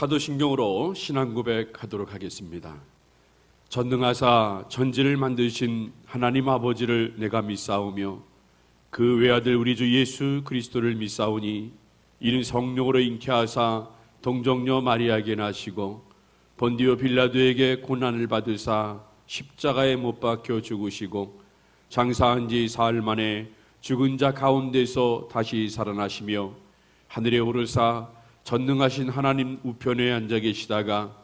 사도신경으로 신앙 고백하도록 하겠습니다. 전능하사 천지를 만드신 하나님 아버지를 내가 믿사오며 그 외아들 우리 주 예수 그리스도를 믿사오니 이는 성령으로 잉태하사 동정녀 마리아에게 나시고 본디오 빌라도에게 고난을 받으사 십자가에 못 박혀 죽으시고 장사한 지 사흘 만에 죽은 자 가운데서 다시 살아나시며 하늘에 오르사 전능하신 하나님 우편에 앉아 계시다가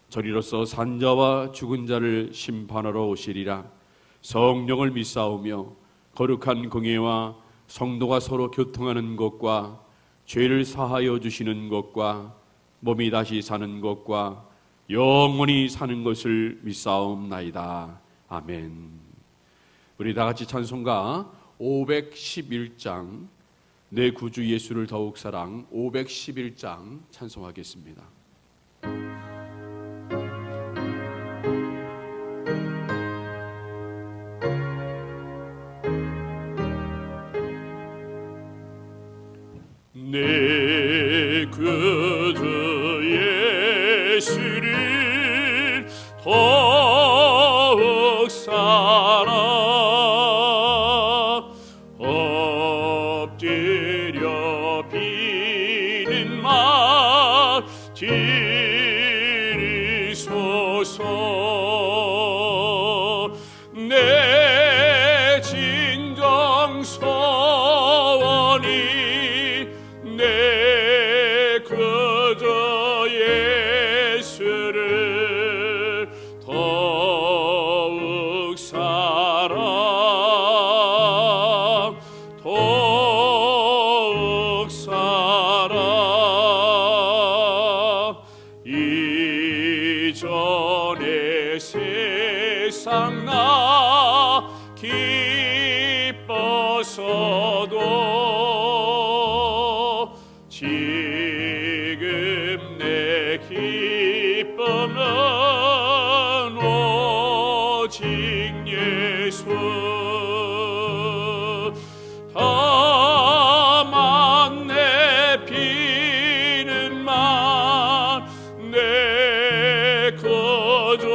저리로서 산자와 죽은 자를 심판하러 오시리라. 성령을 믿사오며 거룩한 공예와 성도가 서로 교통하는 것과 죄를 사하여 주시는 것과 몸이 다시 사는 것과 영원히 사는 것을 믿사옵나이다. 아멘. 우리 다 같이 찬송가 511장 내 구주 예수를 더욱 사랑 511장 찬송하겠습니다. 내 구주 예수를 더욱 사랑 엎드려 비는 말 들으소서. 내 진정 소원이 내 구주 예수를 더욱 사랑 더욱 사랑. 이전에 세상 나 기뻐서도 지금 내 기쁨은 오직 예수. 다만 내 비는 만 내 구주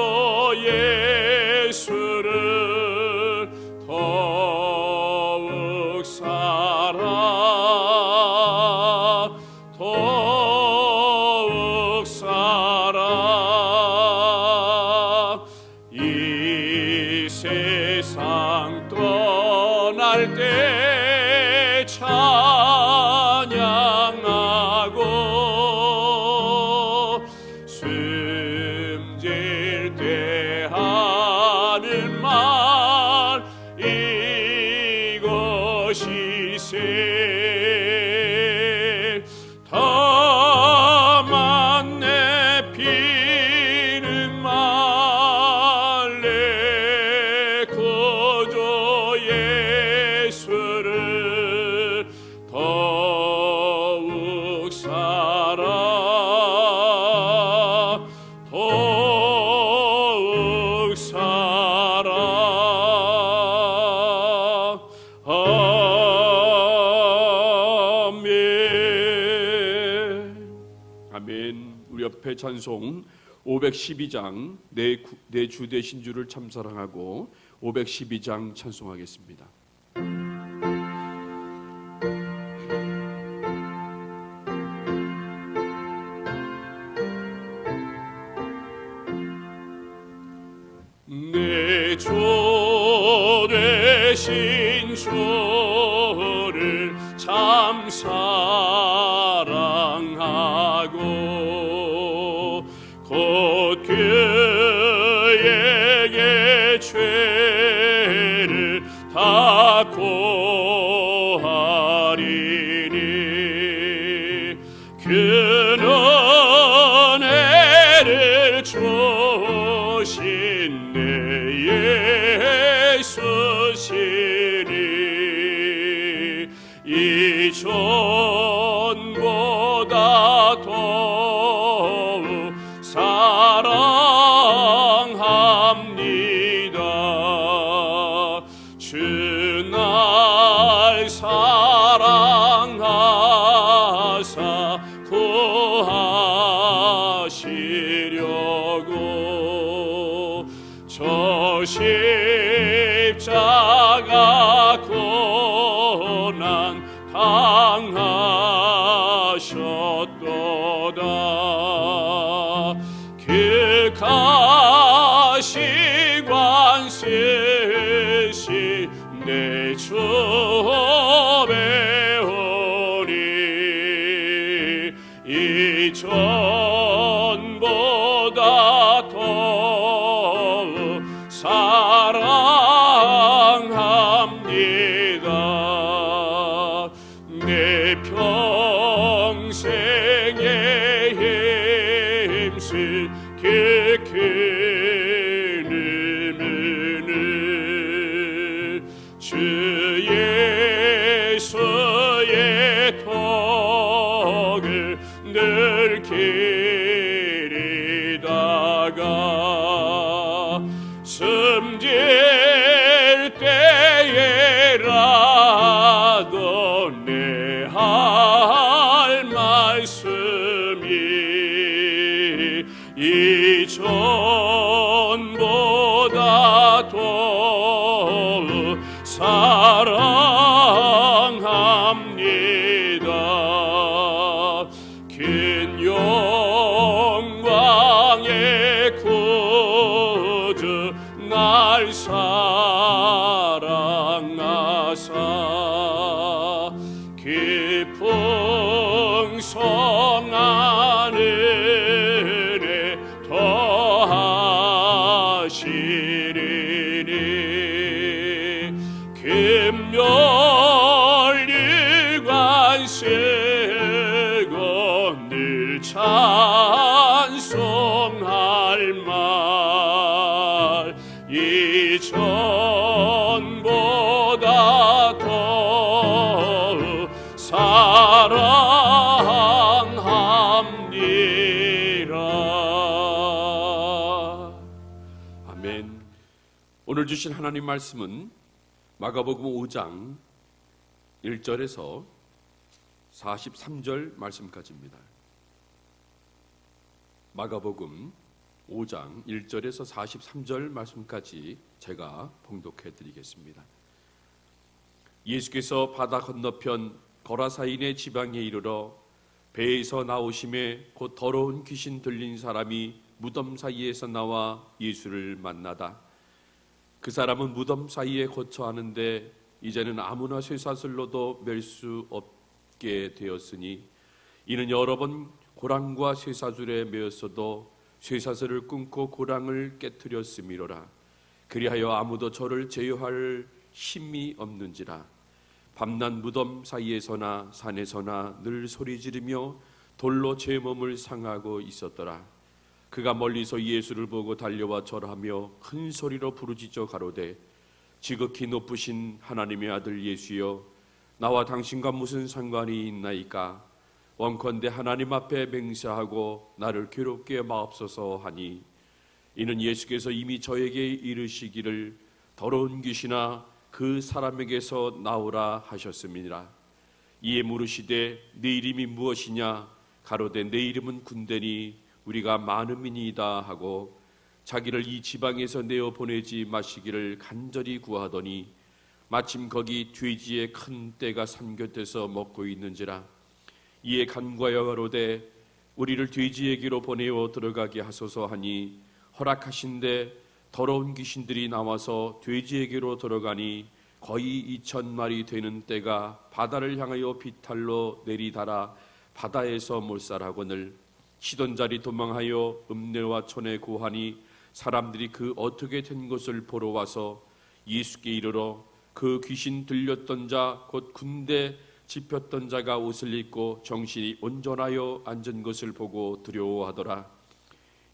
예수를 더욱 사랑 더욱 사랑. 이 세상 떠날 때 찬양하고 숨질 때 하는 말 이것이세. 다만 내 비는 말 내 구주 예수를 더욱 사랑 더욱 사랑. 아멘. 아멘. 우리 옆에 찬송 512장 내 주 되신 주를 참 사랑하고 512장 찬송하겠습니다. 내 주 되신 주를 참 사랑하고 곧 그에게 죄를 다 고하리니 그는 은혜를 주신 내 예수시니 이 전보다 더욱 사랑합니다. 주 날 사랑하사 구하 십자가 고난 당하셨도다. 그 가시관 쓰시 내 주 배우니 이전보다 더욱 사랑합니다. 내 평생의 힘쓸 그 큰 의미는 주 예수의 덕을 늘 기리다가 숨질 때에라도 내 할 말씀이 이전보다 더욱 사랑합니다. 긴 영광의 구주 날 사랑하사 깊은 성한 은혜 더하시리니 금멸일관 쓰고 늘 찬송할 말 이전보다 더욱 사랑합니다. 아멘. 오늘 주신 하나님 말씀은 마가복음 5장 1절에서 43절 말씀까지입니다. 마가복음 5장 1절에서 43절 말씀까지 제가 봉독해 드리겠습니다. 예수께서 바다 건너편 거라사인의 지방에 이르러 배에서 나오심에 곧 더러운 귀신 들린 사람이 무덤 사이에서 나와 예수를 만나다. 그 사람은 무덤 사이에 거처하는데 이제는 아무나 쇠사슬로도 맬 수 없게 되었으니 이는 여러 번 고랑과 쇠사슬에 매었어도 쇠사슬을 끊고 고랑을 깨뜨렸음이로라. 그리하여 아무도 저를 제어할 힘이 없는지라. 밤낮 무덤 사이에서나 산에서나 늘 소리 지르며 돌로 제 몸을 상하고 있었더라. 그가 멀리서 예수를 보고 달려와 절하며 큰 소리로 부르짖어 가로되 지극히 높으신 하나님의 아들 예수여, 나와 당신과 무슨 상관이 있나이까? 원컨대 하나님 앞에 맹세하고 나를 괴롭게 마옵소서 하니, 이는 예수께서 이미 저에게 이르시기를 더러운 귀신아 그 사람에게서 나오라 하셨음이니라. 이에 물으시되 네 이름이 무엇이냐? 가로되 내 이름은 군대니 우리가 많음이니이다 하고 자기를 이 지방에서 내어 보내지 마시기를 간절히 구하더니 마침 거기 돼지의 큰 떼가 삼겹돼서 먹고 있는지라. 이에 간구하여 가로되 우리를 돼지에게로 보내어 들어가게 하소서 하니 허락하신데 더러운 귀신들이 나와서 돼지에게로 들어가니 거의 2,000마리 되는 떼가 바다를 향하여 비탈로 내리달아 바다에서 몰살하거늘 시돈자리 도망하여 읍내와 촌에 고하니 사람들이 그 어떻게 된 것을 보러 와서 예수께 이르러 그 귀신 들렸던 자 곧 군대 집혔던 자가 옷을 입고 정신이 온전하여 앉은 것을 보고 두려워하더라.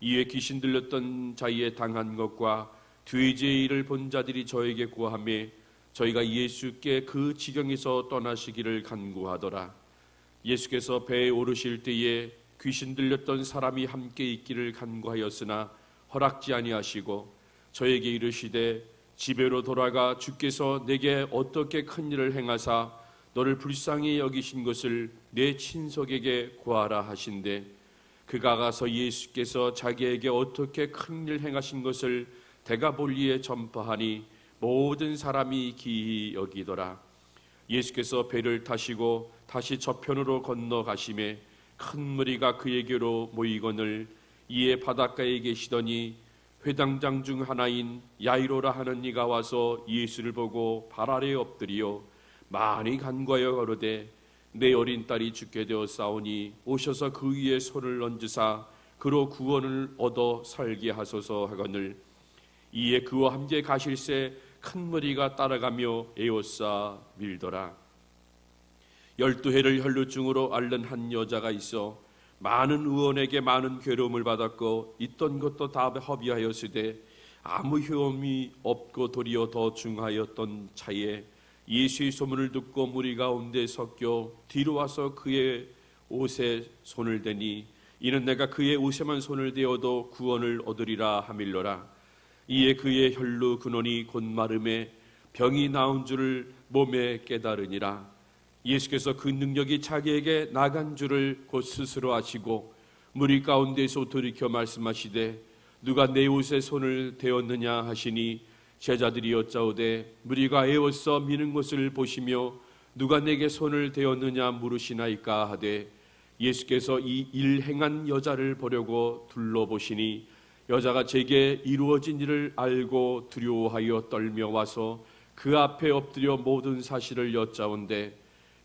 이에 귀신 들렸던 자의 당한 것과 돼지의 일을 본 자들이 저에게 구하며 저희가 예수께 그 지경에서 떠나시기를 간구하더라. 예수께서 배에 오르실 때에 귀신 들렸던 사람이 함께 있기를 간구하였으나 허락지 아니하시고 저에게 이르시되 집에로 돌아가 주께서 내게 어떻게 큰 일을 행하사 너를 불쌍히 여기신 것을 내 친속에게 구하라 하신대. 그가 가서 예수께서 자기에게 어떻게 큰 일 행하신 것을 대가볼리에 전파하니 모든 사람이 기이 여기더라. 예수께서 배를 타시고 다시 저편으로 건너가심에 큰 무리가 그에게로 모이거늘 이에 바닷가에 계시더니 회당장 중 하나인 야이로라 하는 이가 와서 예수를 보고 발 아래 엎드리어 많이 간구하여 가로되 내 어린 딸이 죽게 되었사오니 오셔서 그 위에 손을 얹으사 그로 구원을 얻어 살게 하소서 하거늘 이에 그와 함께 가실새 큰 무리가 따라가며 에워싸 밀더라. 12해를 혈루증으로 앓는 한 여자가 있어 많은 의원에게 많은 괴로움을 받았고 있던 것도 다 허비하였으되 아무 효험이 없고 도리어 더 중하였던 차에 예수의 소문을 듣고 무리 가운데 섞여 뒤로 와서 그의 옷에 손을 대니 이는 내가 그의 옷에만 손을 대어도 구원을 얻으리라 하밀러라. 이에 그의 혈루 근원이 곧 마름에 병이 나온 줄을 몸에 깨달으니라. 예수께서 그 능력이 자기에게 나간 줄을 곧 스스로 아시고 무리 가운데서 돌이켜 말씀하시되 누가 내 옷에 손을 대었느냐 하시니 제자들이 여짜오되 무리가 에워싸 미는 것을 보시며 누가 내게 손을 대었느냐 물으시나이까 하되 예수께서 이 일 행한 여자를 보려고 둘러보시니 여자가 제게 이루어진 일을 알고 두려워하여 떨며 와서 그 앞에 엎드려 모든 사실을 여짜온데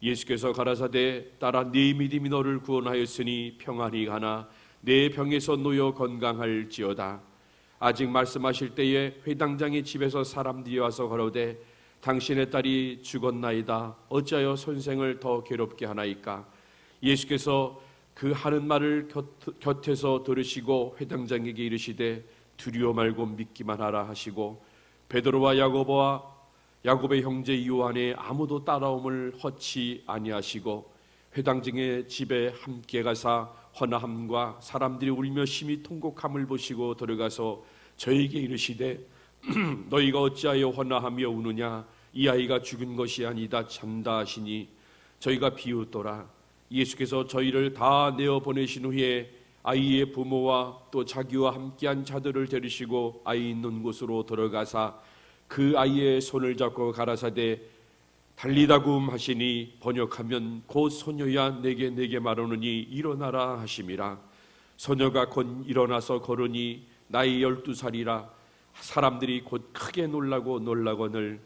예수께서 가라사대 딸아 네 믿음이 너를 구원하였으니 평안히 가나 내 병에서 놓여 건강할지어다. 아직 말씀하실 때에 회당장의 집에서 사람들이 와서 가로되 당신의 딸이 죽었나이다. 어찌하여 선생을 더 괴롭게 하나이까. 예수께서 그 하는 말을 곁에서 들으시고 회당장에게 이르시되 두려워 말고 믿기만 하라 하시고 베드로와 야고보의 형제 요한의 아무도 따라옴을 허치 아니하시고 회당장의 집에 함께 가사 헌화함과 사람들이 울며 심히 통곡함을 보시고 들어가서 저에게 이르시되 너희가 어찌하여 헌화하며 우느냐. 이 아이가 죽은 것이 아니다 잔다 하시니 저희가 비웃더라. 예수께서 저희를 다 내어 보내신 후에 아이의 부모와 또 자기와 함께한 자들을 데리시고 아이 있는 곳으로 들어가사 그 아이의 손을 잡고 가라사대 달리다굼 하시니 번역하면 곧 소녀야 내게 말하느니 일어나라 하심이라. 소녀가 곧 일어나서 걸으니 나이 12살이라. 사람들이 곧 크게 놀라거늘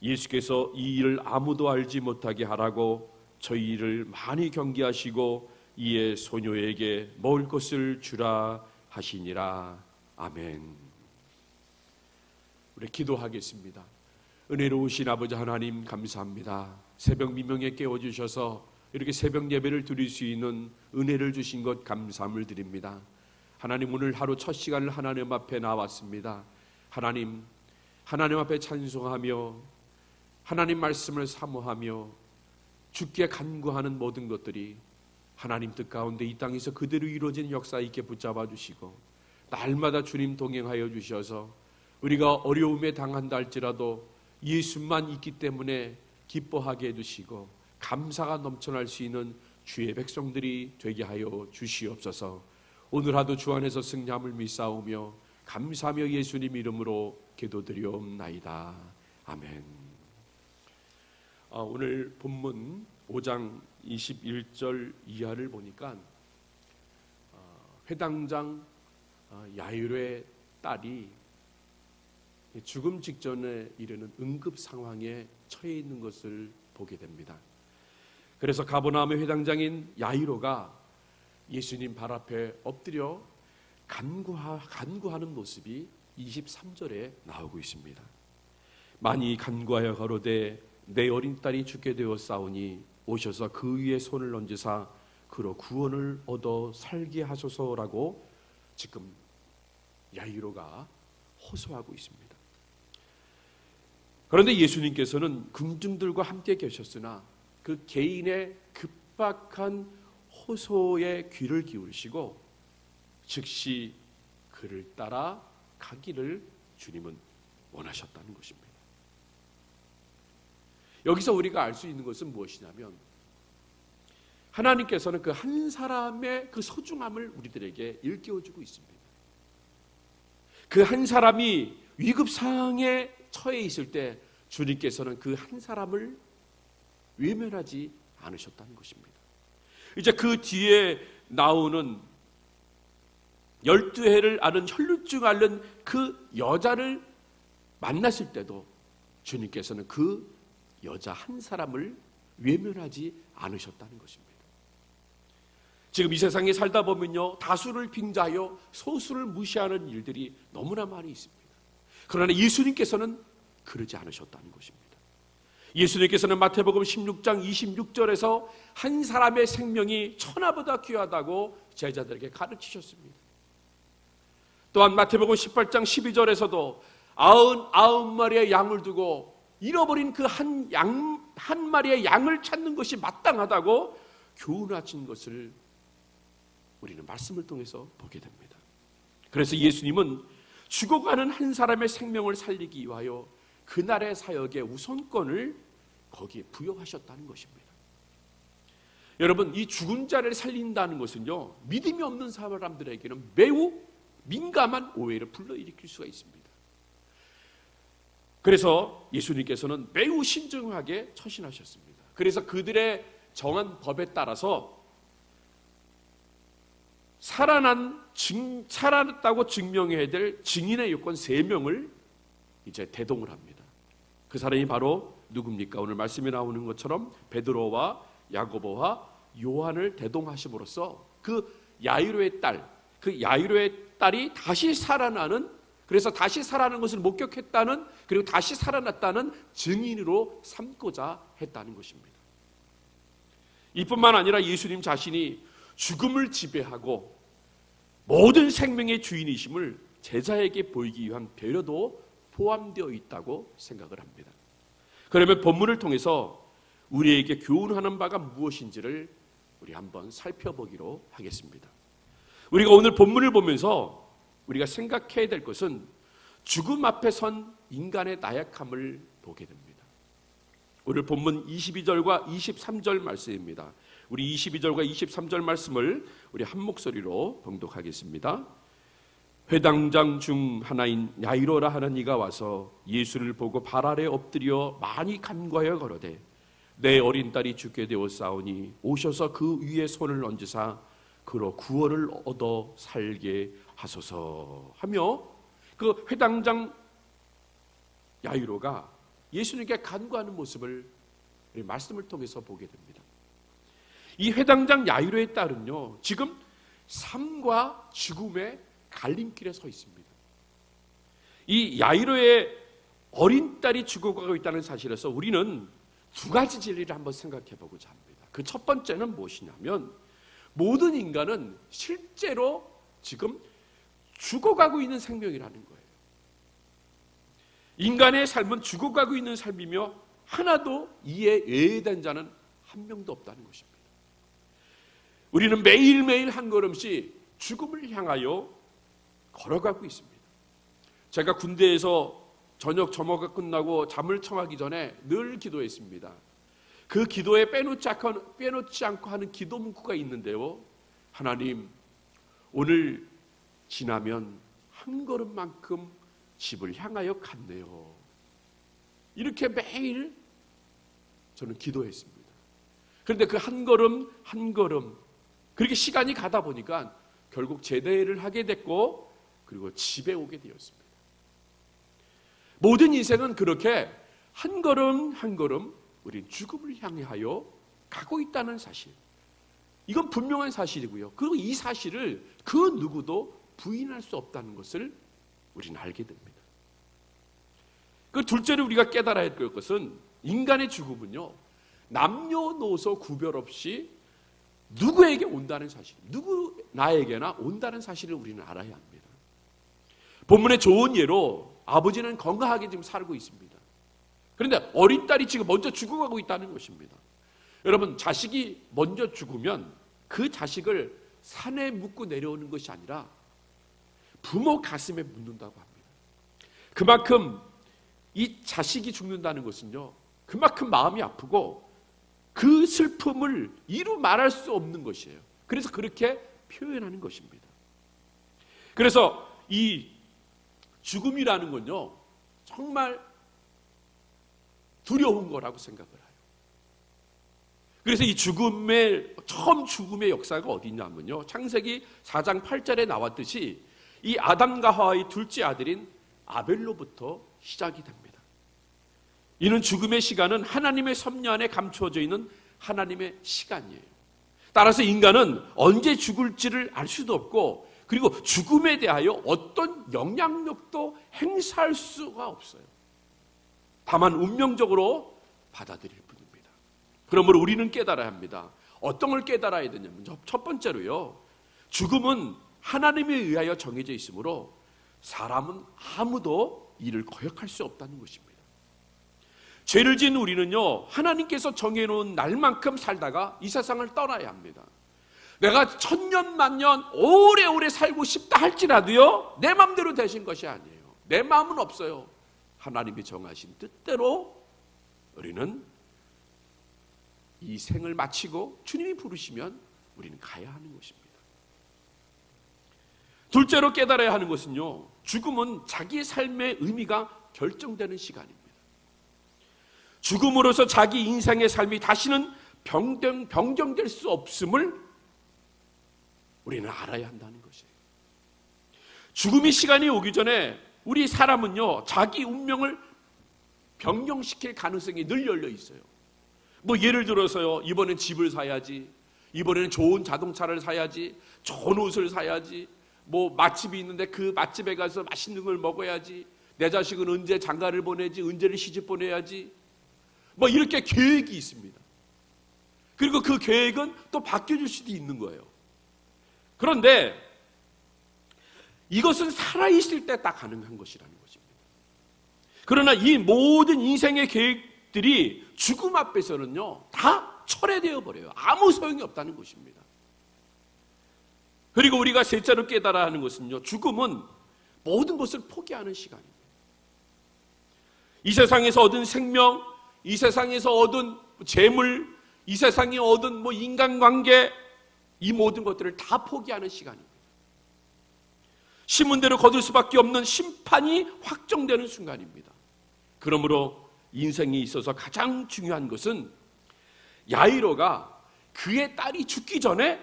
예수께서 이 일을 아무도 알지 못하게 하라고 저희를 많이 경계하시고 이에 소녀에게 먹을 것을 주라 하시니라. 아멘. 우리 기도하겠습니다. 은혜로우신 아버지 하나님 감사합니다. 새벽 미명에 깨워주셔서 이렇게 새벽 예배를 드릴 수 있는 은혜를 주신 것 감사함을 드립니다. 하나님 오늘 하루 첫 시간을 하나님 앞에 나왔습니다. 하나님 앞에 찬송하며 하나님 말씀을 사모하며 주께 간구하는 모든 것들이 하나님 뜻 가운데 이 땅에서 그대로 이루어진 역사 있게 붙잡아 주시고 날마다 주님 동행하여 주셔서 우리가 어려움에 당한다 할지라도 예수만 있기 때문에 기뻐하게 해주시고 감사가 넘쳐날 수 있는 주의 백성들이 되게 하여 주시옵소서. 오늘 하루 주 안에서 승리함을 믿사오며 감사하며 예수님 이름으로 기도드리옵나이다. 아멘. 오늘 본문 5장 21절 이하를 보니까 회당장 야이로의 딸이 죽음 직전에 이르는 응급 상황에 처해 있는 것을 보게 됩니다. 그래서 가버나움의 회당장인 야이로가 예수님 발 앞에 엎드려 간구하는 모습이 23절에 나오고 있습니다. 많이 간구하여 가로되 내 어린 딸이 죽게 되었사오니 오셔서 그 위에 손을 얹으사 그로 구원을 얻어 살게 하소서라고 지금 야이로가 호소하고 있습니다. 그런데 예수님께서는 군중들과 함께 계셨으나 그 개인의 급박한 호소에 귀를 기울이시고 즉시 그를 따라 가기를 주님은 원하셨다는 것입니다. 여기서 우리가 알 수 있는 것은 무엇이냐면 하나님께서는 그 한 사람의 그 소중함을 우리들에게 일깨워주고 있습니다. 그 한 사람이 위급상황에 처해 있을 때 주님께서는 그 한 사람을 외면하지 않으셨다는 것입니다. 이제 그 뒤에 나오는 12해를 앓은 혈루증 앓는 그 여자를 만났을 때도 주님께서는 그 여자 한 사람을 외면하지 않으셨다는 것입니다. 지금 이 세상에 살다 보면요, 다수를 빙자하여 소수를 무시하는 일들이 너무나 많이 있습니다. 그러나 예수님께서는 그러지 않으셨다는 것입니다. 예수님께서는 마태복음 16장 26절에서 한 사람의 생명이 천하보다 귀하다고 제자들에게 가르치셨습니다. 또한 마태복음 18장 12절에서도 99마리의 양을 두고 잃어버린 그 한 마리의 양을 찾는 것이 마땅하다고 교훈하신 것을 우리는 말씀을 통해서 보게 됩니다. 그래서 예수님은 죽어가는 한 사람의 생명을 살리기 위하여 그날의 사역의 우선권을 거기에 부여하셨다는 것입니다. 여러분, 이 죽은 자를 살린다는 것은요, 믿음이 없는 사람들에게는 매우 민감한 오해를 불러일으킬 수가 있습니다. 그래서 예수님께서는 매우 신중하게 처신하셨습니다. 그래서 그들의 정한 법에 따라서 살아났다고 증명해야 될 증인의 요건 3명을 이제 대동을 합니다. 그 사람이 바로 누굽니까? 오늘 말씀에 나오는 것처럼 베드로와 야고보와 요한을 대동하심으로써 그 야이로의 딸이 다시 살아나는, 그래서 다시 살아나는 것을 목격했다는, 그리고 다시 살아났다는 증인으로 삼고자 했다는 것입니다. 이뿐만 아니라 예수님 자신이 죽음을 지배하고 모든 생명의 주인이심을 제자에게 보이기 위한 배려도 포함되어 있다고 생각을 합니다. 그러면 본문을 통해서 우리에게 교훈하는 바가 무엇인지를 우리 한번 살펴보기로 하겠습니다. 우리가 오늘 본문을 보면서 우리가 생각해야 될 것은 죽음 앞에 선 인간의 나약함을 보게 됩니다. 오늘 본문 22절과 23절 말씀입니다. 우리 22절과 23절 말씀을 우리 한 목소리로 봉독하겠습니다. 회당장 중 하나인 야이로라 하는 이가 와서 예수를 보고 발 아래 엎드려 많이 간구하여 걸어대 내 어린 딸이 죽게 되었사오니 오셔서 그 위에 손을 얹으사 그로 구원을 얻어 살게 하소서 하며, 그 회당장 야이로가 예수님께 간구하는 모습을 우리 말씀을 통해서 보게 됩니다. 이 회당장 야이로의 딸은요, 지금 삶과 죽음의 갈림길에 서 있습니다. 이 야이로의 어린 딸이 죽어가고 있다는 사실에서 우리는 2가지 진리를 한번 생각해 보고자 합니다. 그 첫 번째는 무엇이냐면, 모든 인간은 실제로 지금 죽어가고 있는 생명이라는 거예요. 인간의 삶은 죽어가고 있는 삶이며 하나도 이에 예외된 자는 한 명도 없다는 것입니다. 우리는 매일매일 한 걸음씩 죽음을 향하여 걸어가고 있습니다. 제가 군대에서 저녁 점호가 끝나고 잠을 청하기 전에 늘 기도했습니다. 그 기도에 빼놓지 않고 하는 기도 문구가 있는데요. 하나님, 오늘 지나면 한 걸음만큼 집을 향하여 갔네요. 이렇게 매일 저는 기도했습니다. 그런데 그 한 걸음 한 걸음, 그렇게 시간이 가다 보니까 결국 제대를 하게 됐고, 그리고 집에 오게 되었습니다. 모든 인생은 그렇게 한 걸음 한 걸음 우린 죽음을 향하여 가고 있다는 사실, 이건 분명한 사실이고요. 그리고 이 사실을 그 누구도 부인할 수 없다는 것을 우리는 알게 됩니다. 그 둘째로 우리가 깨달아야 할 것은, 인간의 죽음은요, 남녀노소 구별 없이 누구에게 온다는 사실, 나에게나 온다는 사실을 우리는 알아야 합니다. 본문의 좋은 예로 아버지는 건강하게 지금 살고 있습니다. 그런데 어린 딸이 지금 먼저 죽어가고 있다는 것입니다. 여러분, 자식이 먼저 죽으면 그 자식을 산에 묻고 내려오는 것이 아니라 부모 가슴에 묻는다고 합니다. 그만큼 이 자식이 죽는다는 것은요, 그만큼 마음이 아프고 그 슬픔을 이루 말할 수 없는 것이에요. 그래서 그렇게 표현하는 것입니다. 그래서 이 죽음이라는 건요, 정말 두려운 거라고 생각을 해요. 그래서 이 처음 죽음의 역사가 어디냐면요, 창세기 4장 8절에 나왔듯이 이 아담과 하와의 둘째 아들인 아벨로부터 시작이 됩니다. 이는 죽음의 시간은 하나님의 섭리 안에 감추어져 있는 하나님의 시간이에요. 따라서 인간은 언제 죽을지를 알 수도 없고, 그리고 죽음에 대하여 어떤 영향력도 행사할 수가 없어요. 다만 운명적으로 받아들일 뿐입니다. 그러므로 우리는 깨달아야 합니다. 어떤 걸 깨달아야 되냐면, 첫 번째로요, 죽음은 하나님에 의하여 정해져 있으므로 사람은 아무도 이를 거역할 수 없다는 것입니다. 죄를 지은 우리는요, 하나님께서 정해놓은 날만큼 살다가 이 세상을 떠나야 합니다. 내가 천년 만년 오래오래 살고 싶다 할지라도요, 내 마음대로 되신 것이 아니에요. 내 마음은 없어요. 하나님이 정하신 뜻대로 우리는 이 생을 마치고 주님이 부르시면 우리는 가야 하는 것입니다. 둘째로 깨달아야 하는 것은요, 죽음은 자기의 삶의 의미가 결정되는 시간입니다. 죽음으로써 자기 인생의 삶이 다시는 변경될 수 없음을 우리는 알아야 한다는 것이에요. 죽음의 시간이 오기 전에 우리 사람은요, 자기 운명을 변경시킬 가능성이 늘 열려 있어요. 뭐 예를 들어서요, 이번엔 집을 사야지, 이번에는 좋은 자동차를 사야지, 좋은 옷을 사야지, 뭐 맛집이 있는데 그 맛집에 가서 맛있는 걸 먹어야지, 내 자식은 언제 장가를 보내지, 언제를 시집 보내야지, 뭐 이렇게 계획이 있습니다. 그리고 그 계획은 또 바뀌어질 수도 있는 거예요. 그런데 이것은 살아있을 때 딱 가능한 것이라는 것입니다. 그러나 이 모든 인생의 계획들이 죽음 앞에서는요, 다 철회되어 버려요. 아무 소용이 없다는 것입니다. 그리고 우리가 셋째로 깨달아야 하는 것은요, 죽음은 모든 것을 포기하는 시간입니다. 이 세상에서 얻은 생명, 이 세상에서 얻은 재물, 이 세상에 얻은 뭐 인간관계, 이 모든 것들을 다 포기하는 시간입니다. 심은대로 거둘 수밖에 없는 심판이 확정되는 순간입니다. 그러므로 인생에 있어서 가장 중요한 것은 야이로가 그의 딸이 죽기 전에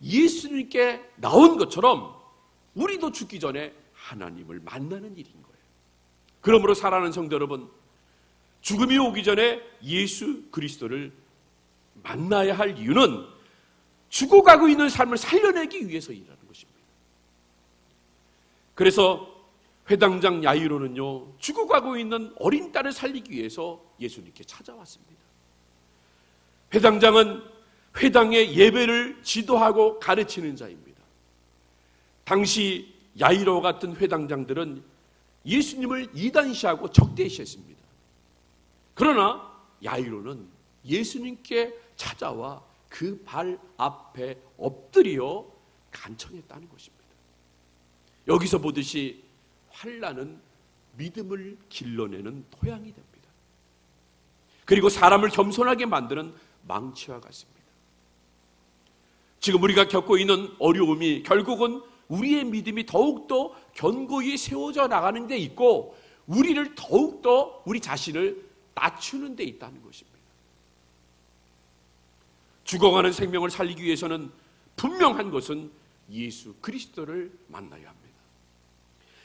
예수님께 나온 것처럼 우리도 죽기 전에 하나님을 만나는 일인 거예요. 그러므로 사랑하는 성도 여러분, 죽음이 오기 전에 예수 그리스도를 만나야 할 이유는 죽어가고 있는 삶을 살려내기 위해서이라는 것입니다. 그래서 회당장 야이로는요, 죽어가고 있는 어린 딸을 살리기 위해서 예수님께 찾아왔습니다. 회당장은 회당의 예배를 지도하고 가르치는 자입니다. 당시 야이로 같은 회당장들은 예수님을 이단시하고 적대시했습니다. 그러나 야이로는 예수님께 찾아와 그 발 앞에 엎드려 간청했다는 것입니다. 여기서 보듯이 환난은 믿음을 길러내는 토양이 됩니다. 그리고 사람을 겸손하게 만드는 망치와 같습니다. 지금 우리가 겪고 있는 어려움이 결국은 우리의 믿음이 더욱더 견고히 세워져 나가는 데 있고, 우리를 더욱더 우리 자신을 낮추는 데 있다는 것입니다. 죽어가는 생명을 살리기 위해서는 분명한 것은 예수 그리스도를 만나야 합니다.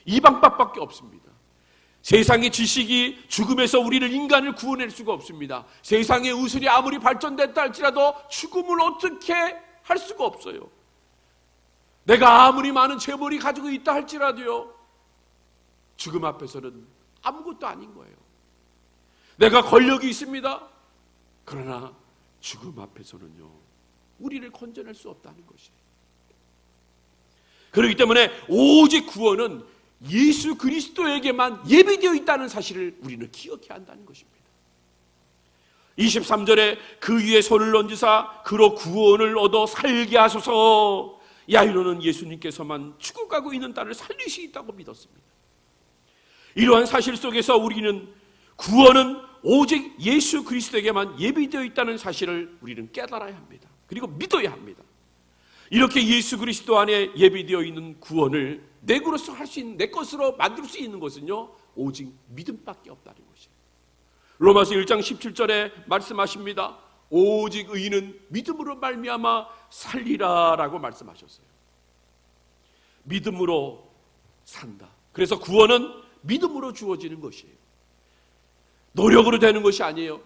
이 방법밖에 없습니다. 세상의 지식이 죽음에서 우리를, 인간을 구원할 수가 없습니다. 세상의 의술이 아무리 발전됐다 할지라도 죽음을 어떻게 할 수가 없어요. 내가 아무리 많은 재물이 가지고 있다 할지라도요, 죽음 앞에서는 아무것도 아닌 거예요. 내가 권력이 있습니다. 그러나 죽음 앞에서는요, 우리를 건져낼 수 없다는 것이에요. 그렇기 때문에 오직 구원은 예수 그리스도에게만 예비되어 있다는 사실을 우리는 기억해야 한다는 것입니다. 23절에 그 위에 손을 얹으사 그로 구원을 얻어 살게 하소서. 야이로는 예수님께서만 죽어가고 있는 딸을 살릴 수 있다고 믿었습니다. 이러한 사실 속에서 우리는 구원은 오직 예수 그리스도에게만 예비되어 있다는 사실을 우리는 깨달아야 합니다. 그리고 믿어야 합니다. 이렇게 예수 그리스도 안에 예비되어 있는 구원을 내 것으로 할 수 있는, 내 것으로 만들 수 있는 것은요, 오직 믿음밖에 없다는 것이에요. 로마서 1장 17절에 말씀하십니다. 오직 의인은 믿음으로 말미암아 살리라라고 말씀하셨어요. 믿음으로 산다. 그래서 구원은 믿음으로 주어지는 것이에요. 노력으로 되는 것이 아니에요.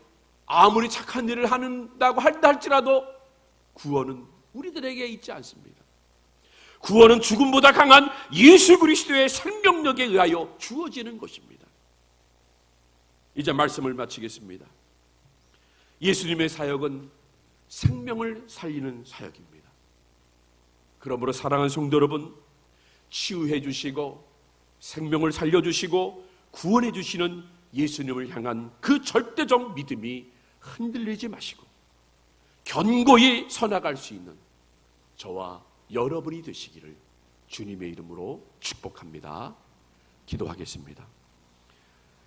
아무리 착한 일을 한다고 할지라도 구원은 우리들에게 있지 않습니다. 구원은 죽음보다 강한 예수 그리스도의 생명력에 의하여 주어지는 것입니다. 이제 말씀을 마치겠습니다. 예수님의 사역은 생명을 살리는 사역입니다. 그러므로 사랑하는 성도 여러분, 치유해 주시고 생명을 살려주시고 구원해 주시는 예수님을 향한 그 절대적 믿음이 흔들리지 마시고 견고히 서나갈 수 있는 저와 여러분이 되시기를 주님의 이름으로 축복합니다. 기도하겠습니다.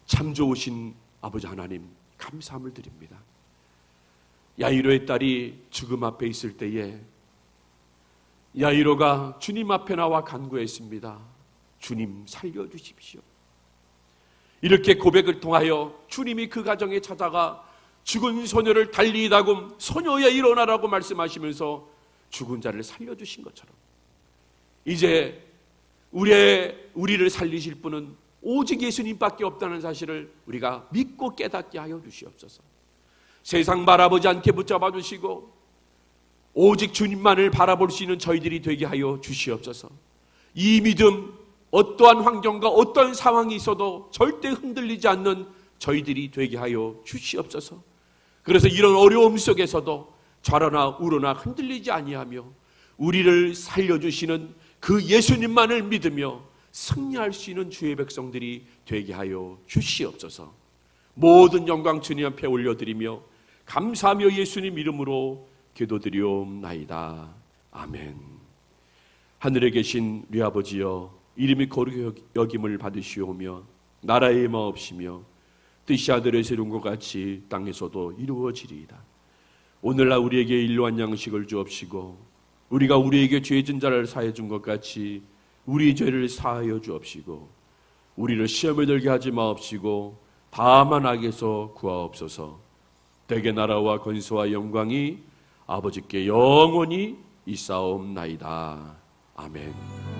참 좋으신 아버지 하나님, 감사함을 드립니다. 야이로의 딸이 죽음 앞에 있을 때에 야이로가 주님 앞에 나와 간구했습니다. 주님 살려주십시오. 이렇게 고백을 통하여 주님이 그 가정에 찾아가 죽은 소녀를 달리 다금 소녀야 일어나라고 말씀하시면서 죽은 자를 살려주신 것처럼 이제 우리를 살리실 분은 오직 예수님밖에 없다는 사실을 우리가 믿고 깨닫게 하여 주시옵소서. 세상 바라보지 않게 붙잡아 주시고 오직 주님만을 바라볼 수 있는 저희들이 되게 하여 주시옵소서. 이 믿음, 어떠한 환경과 어떠한 상황이 있어도 절대 흔들리지 않는 저희들이 되게 하여 주시옵소서. 그래서 이런 어려움 속에서도 좌로나 우로나 흔들리지 아니하며 우리를 살려주시는 그 예수님만을 믿으며 승리할 수 있는 주의 백성들이 되게 하여 주시옵소서. 모든 영광 주님 앞에 올려드리며 감사하며 예수님 이름으로 기도드리옵나이다. 아멘. 하늘에 계신 우리 아버지여, 이름이 거룩히 여김을 받으시오며 나라의 마옵시며 뜻이 하늘에서 이룬 것 같이 땅에서도 이루어지리이다. 오늘날 우리에게 일용할 양식을 주옵시고 우리가 우리에게 죄 진 자를 사해 준 것 같이 우리 죄를 사하여 주옵시고 우리를 시험에 들게 하지 마옵시고 다만 악에서 구하옵소서. 대개 나라와 권세와 영광이 아버지께 영원히 있사옵나이다. 아멘.